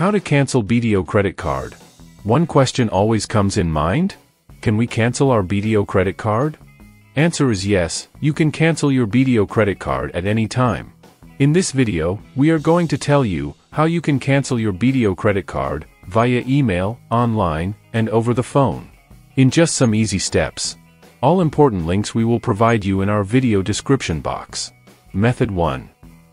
How to cancel BDO credit card. One question always comes in mind. Can we cancel our BDO credit card? Answer is yes, you can cancel your BDO credit card at any time. In this video, we are going to tell you how you can cancel your BDO credit card via email, online, and over the phone. In just some easy steps. All important links we will provide you in our video description box. Method 1.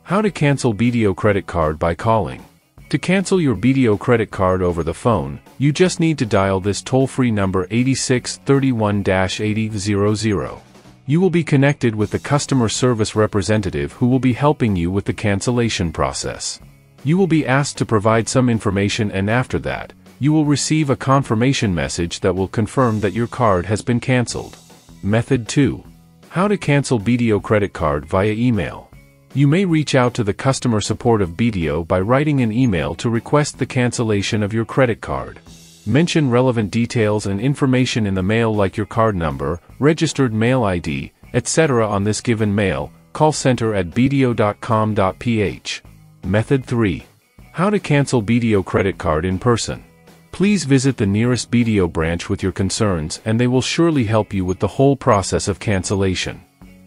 How to cancel BDO credit card by calling. To cancel your BDO credit card over the phone, you just need to dial this toll-free number 8631-8000. You will be connected with the customer service representative who will be helping you with the cancellation process. You will be asked to provide some information, and after that, you will receive a confirmation message that will confirm that your card has been canceled. Method 2. How to cancel BDO credit card via email. You may reach out to the customer support of BDO by writing an email to request the cancellation of your credit card. Mention relevant details and information in the mail like your card number, registered mail ID, etc. on this given mail. Call center at bdo.com.ph. Method 3. How to cancel BDO credit card in person. Please visit the nearest BDO branch with your concerns and they will surely help you with the whole process of cancellation.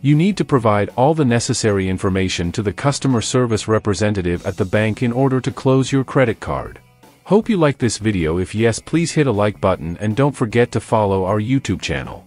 You need to provide all the necessary information to the customer service representative at the bank in order to close your credit card. Hope you like this video. If yes, please hit a like button and don't forget to follow our YouTube channel.